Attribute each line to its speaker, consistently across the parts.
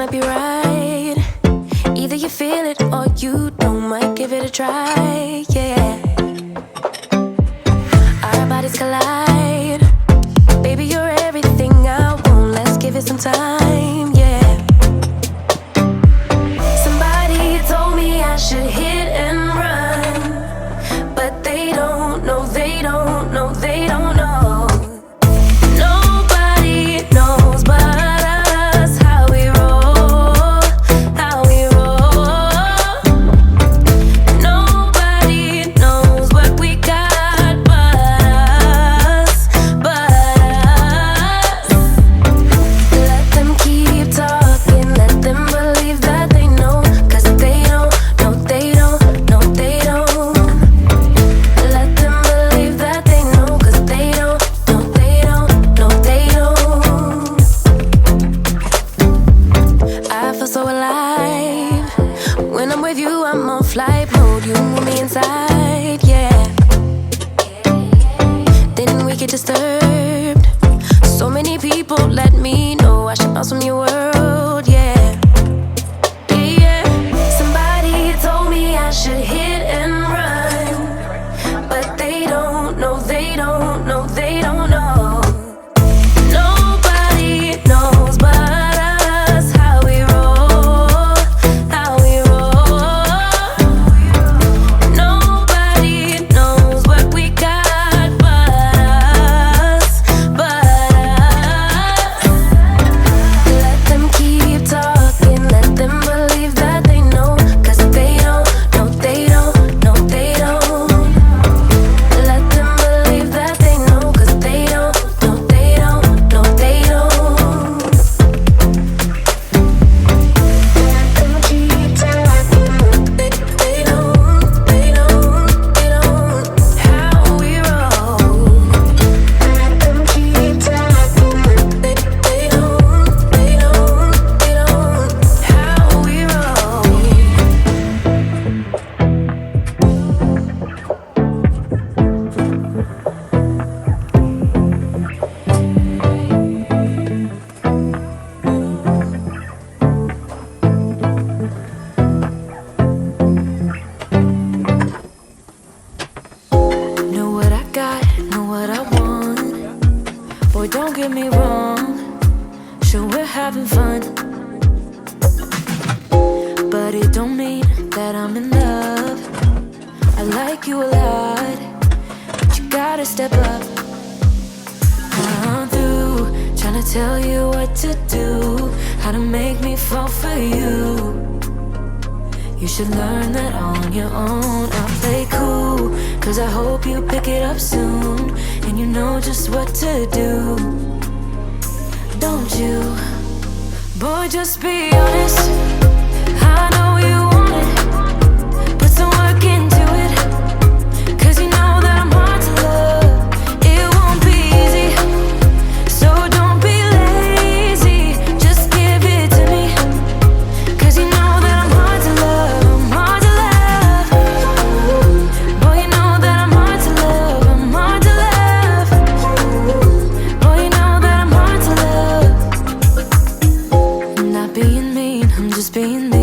Speaker 1: might be right. Either you feel it or you don't. Might give it a try, yeah. Our bodies collide. Baby, you're everything I want. Let's give it some time, yeah. Somebody told me I should hit and run, but they don't know, they don't know, they don't know. Nobody knows but us how we roll, how we roll. Nobody knows what we got but us, but us. Let them keep talking, let them believe that they know, 'cause they don't, no they don't, no they don't. Let them believe that they know, 'cause they don't, no they don't, no they don't. I feel so alive when I'm with you. I'm on flight mode, you move me inside, yeah. Then we get disturbed. So many people let me know I should bounce from your world, yeah. Yeah, yeah. Somebody told me I should hit and run, but they don't know, they don't know, they don't know. Nobody knows but us how we roll, how we roll. Nobody knows what we got but us, but us. Let them keep talking, let them believe that they know, 'cause they don't, no they don't, no they don't. Let them believe that they know, 'cause they don't, no they don't, no they don't. Let them keep talking, they don't, they don't, they don't. How we roll. Let them keep talking, they don't, they don't, they don't. How we roll. Know what I got, know what I want. Boy, don't get me wrong, sure we're having fun, but it don't mean that I'm in love. I like you a lot, but you gotta step up. I'm through trying to tell you what to do, how to make me fall for you. You should learn that on your own. I'll play cool, 'cause I hope you pick it up soon, and you know just what to do. Don't you? Boy, just be honest. I know you want it. Put some work into it, 'cause you know that I'm hard to love. It won't be easy, so don't be lazy. Just give it to me, 'cause you know that I'm hard to love. I'm hard to love. Boy, you know that I'm hard to love. I'm hard to love. Boy, you know that I'm hard to love. I'm not being mean, I'm just being me.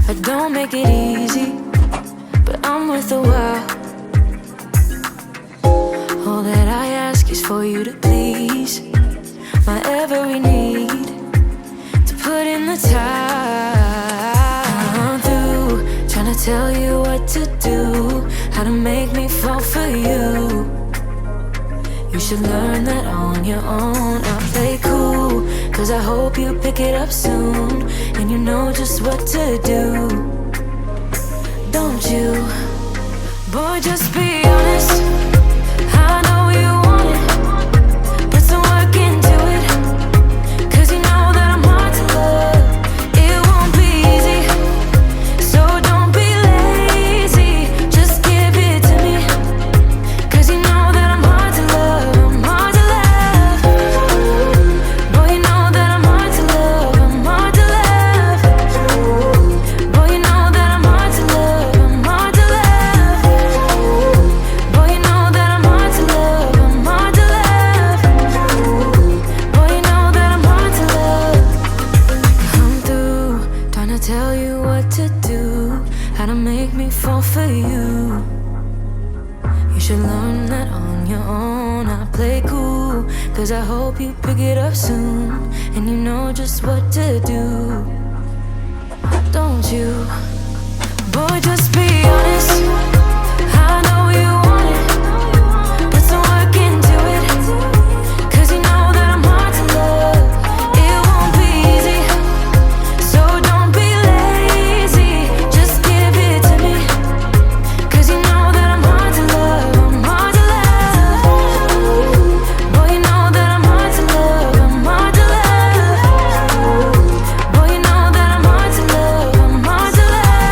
Speaker 1: I don't make it easy, but I'm worth a while. All that I ask is for you to please my every need, to put in the time. I'm through trying to tell you what to do, how to make me fall for you. You should learn that on your own. I'll play cool, 'cause I hope you pick it up soon, and you know just what to do. Don't you? Boy, just be honest. I know you want it. Put some work into it, 'cause you know that I'm hard to love. It won't be easy, so don't be lazy. Just give it to me, 'cause you know that I'm hard to love. I'm hard to love. Boy, you know that I'm hard to love. I'm hard to love. Boy, you know that I'm hard to love. I'm hard to love. Boy, you know all for you. You should learn that on your own. I play cool, cause I hope you pick it up soon, and you know just what to do. Don't you? Boy, just be honest. I know you want it. Put some work into it, cause you know that I'm hard to love. It won't be easy, so don't be lazy. Just give it to me, cause you know that I'm hard to love. I'm hard to love. Boy, you know that I'm hard to love. I'm hard to love. Boy, you know that I'm hard to love. I'm hard to love.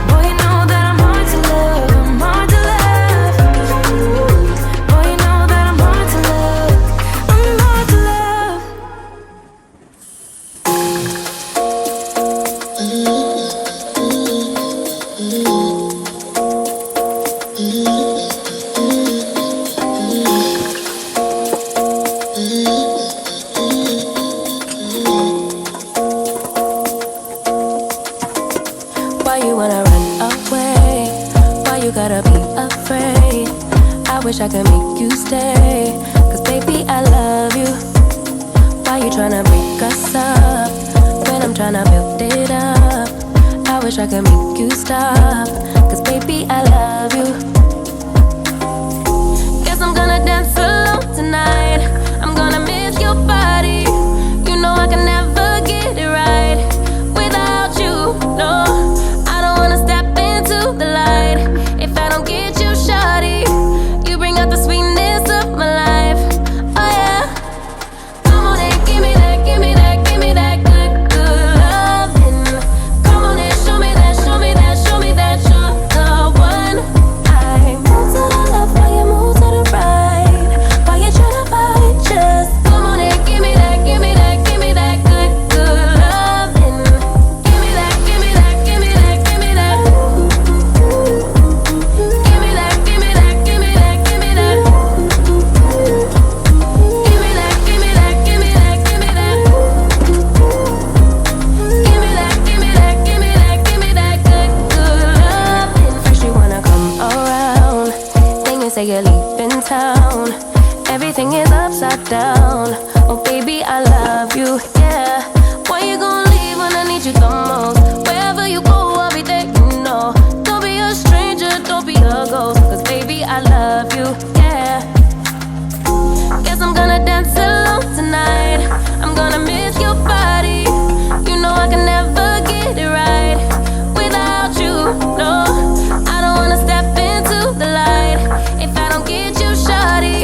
Speaker 1: Boy, you know that I'm hard to love. I'm hard to love. Boy, you know that I'm hard to love. I'm hard to love.
Speaker 2: Why you wanna run away? Why you gotta be afraid? I wish I could make you stay, cause baby I love you. Why you tryna break us up when I'm tryna build it up? I wish I could make you stop, cause baby I love you. Guess I'm gonna dance alone tonight. I'm gonna miss your body. You know I can never get it right without you, no. I don't wanna step into the light if I don't get you, shawty. You bring out the sweetness of my life, oh yeah. Come on and give me that, give me that, give me that good, good loving. Come on and show me that, show me that, show me that you're the one. I move to the left while you move to the right, while you tryna fight, just come on and give me that, give me that, give me that good, good loving. Give me that, give me that, give me that, give me that. Give me that, give me that, give me that, give me that. Give me that, give me that, give me that, give me that. Give me that, give me that, give me that, give me that good, good loving. First you wanna come around, then you say you're leaving town. Everything is upside down. Oh baby, I love you, yeah. Why you gon' leave when I need you the most? Wherever you go, I'll be there, you know. Don't be a stranger, don't be a ghost, cause baby, I love you, yeah. Guess I'm gonna dance alone tonight. I'm gonna miss your body. You know I can never get it right without you, no. I don't wanna step into the light if I don't get you, shawty.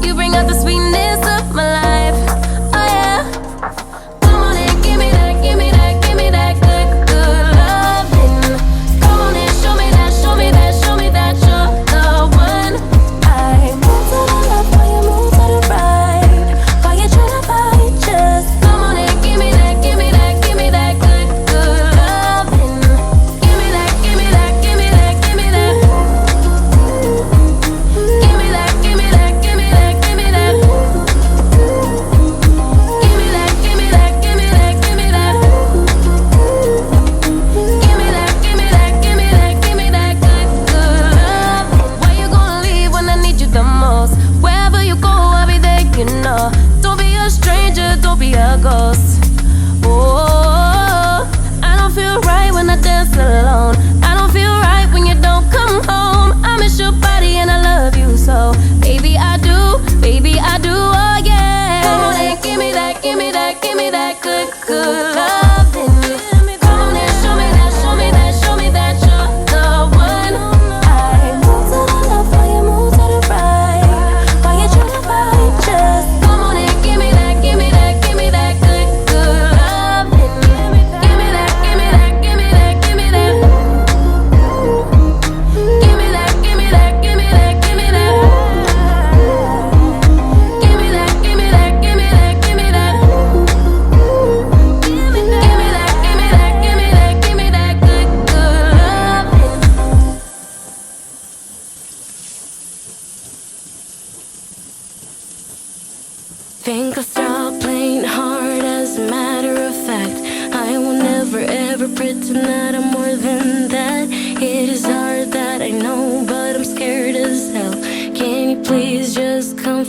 Speaker 2: You bring out the sweetness of my life, oh yeah. Come on and give me that, give me that, give me that good, good loving. Come on and show me that, show me that, show me that you're the one. I move to the left while you move to the right,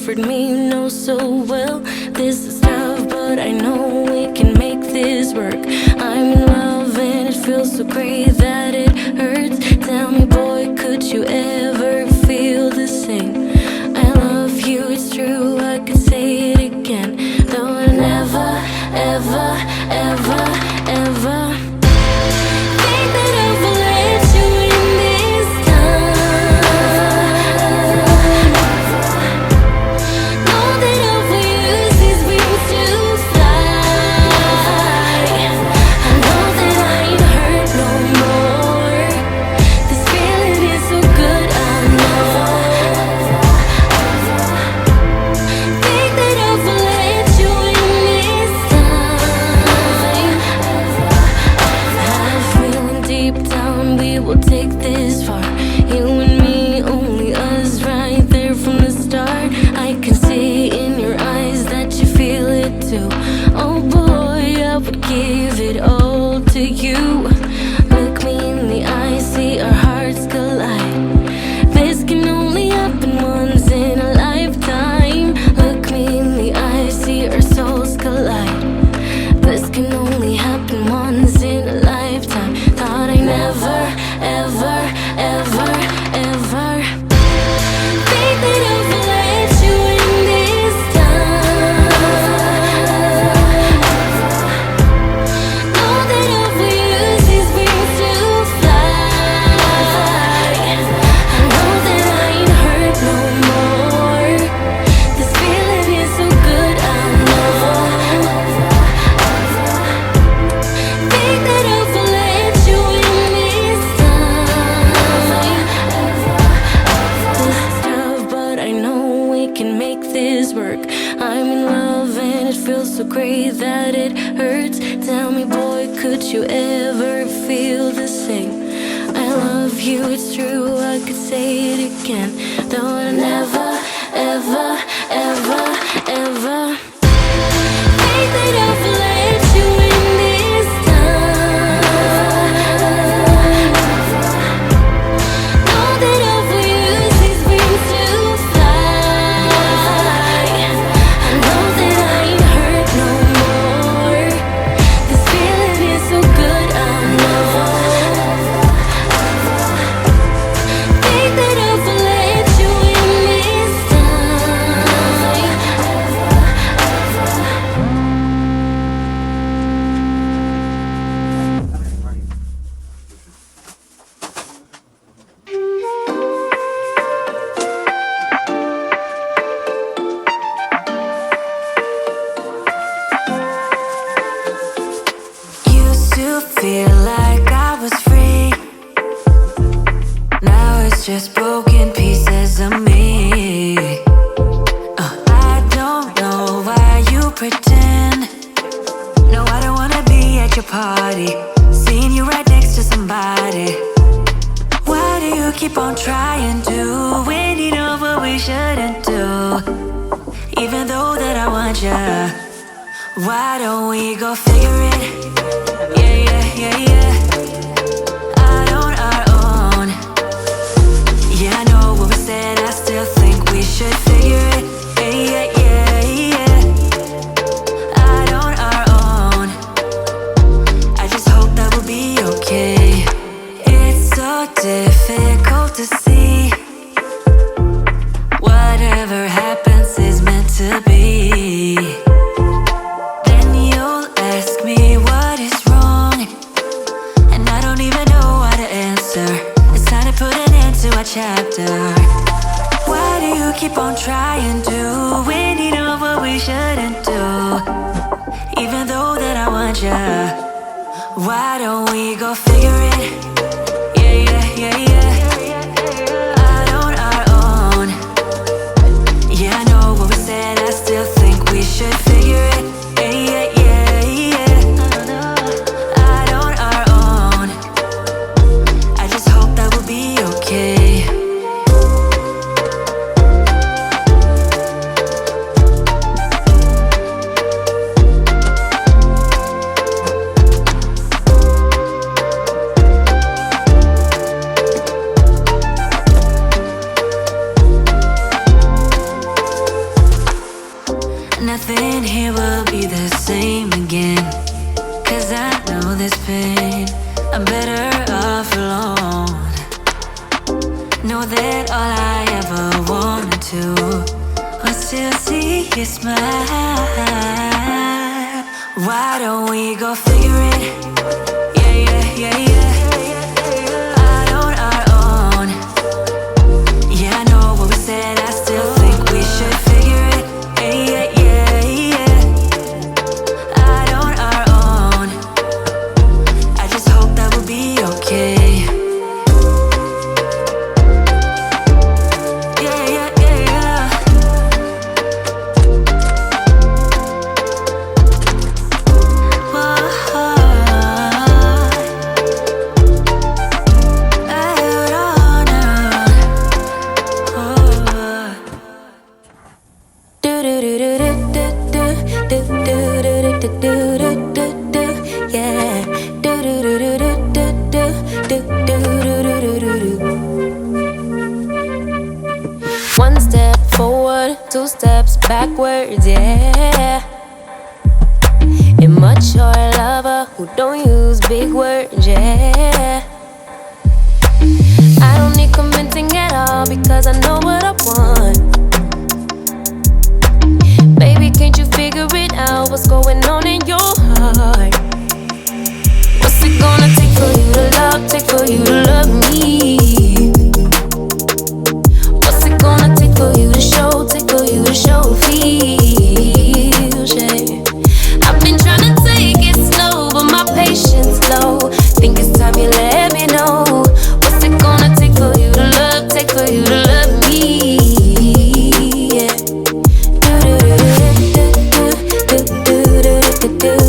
Speaker 1: comfort me, you know so well. This is tough, but I know we can make this work. I'm in love and it feels so great that it hurts. Tell me, boy, could you ever feel the same? I love you, it's true, I could say it again. Though I never, ever, ever, ever think that I will let you in this time. Know that I will use these wings to fly. I know that I ain't hurt no more. This feeling is so good, I know. Think that I will let you in this time. I'm feeling deep down we will take this far. You and me, only us, right there from the start. I can see in your eyes that you feel it too. Oh boy, I would give it all to you. Look me in the eyes, see our hearts collide. This can only happen once in a lifetime. Look me in the eyes, see our souls collide. This can only happen once in a lifetime. Thought I never, ever, ever, ever think that I will let you in this time. Know that I will use these wings to fly. I know that I ain't hurt no more. This feeling is so good, I know. Think that I will let you in this time. This is tough, but I know we can make this work. I'm in love and it feels so great that it hurts. Tell me, boy, could you ever feel the same? I love you, it's true, I could say it again. Though I never, ever, ever, ever think that I will let you in this time. Know that I will use these wings to fly. I know that I ain't hurt no more. This feeling is so good, I know. Think that I will let you in this time. Used to feel like I was free. Now it's just broken pieces of me. I don't know why you pretend. No, I don't wanna be at your party, seeing you right next to somebody. Why do you keep on trying to when you know what we shouldn't do? Even though that I want ya, why don't we go figure it? Yeah, yeah, yeah, yeah. Out on our own. Yeah, I know what we said, I still think we should figure it. Yeah, yeah, yeah, yeah. Out on our own. I just hope that we'll be okay. It's so difficult to see. Whatever happens is meant to be. Then you'll ask me what is wrong, and I don't even know how to answer. It's time to put an end to our chapter. Why do you keep on trying to when you know what we shouldn't do? Even though that I want ya, why don't we go figure it? Yeah, yeah, yeah, yeah. Out on our own. Yeah, I know what we said, I still think we should figure it. Yeah, yeah, yeah, yeah. Out on our own. I just hope that we'll be okay. know that all I ever wanted to was to see you smile. Why don't we go figure it? Yeah, yeah, yeah, yeah. Out on our own. Yeah, I know what we said, I still think we should figure it. Yeah, yeah, yeah, yeah. Out on our own. I just hope that we'll be okay.
Speaker 2: One step forward, two steps backwards, yeah. Immature lover who don't use big words, yeah. I don't need convincing at all because I know what I want. Baby, can't you figure it out? What's going on in your heart? What's it gonna take for you to love, take for you to love me? What's it gonna take for you to show, take for you to show feels, yeah. I've been trying to take it slow, but my patience low. Think it's time you let me know. What's it gonna take for you to love, take for you to love me? Yeah. Do do do do do do do do do.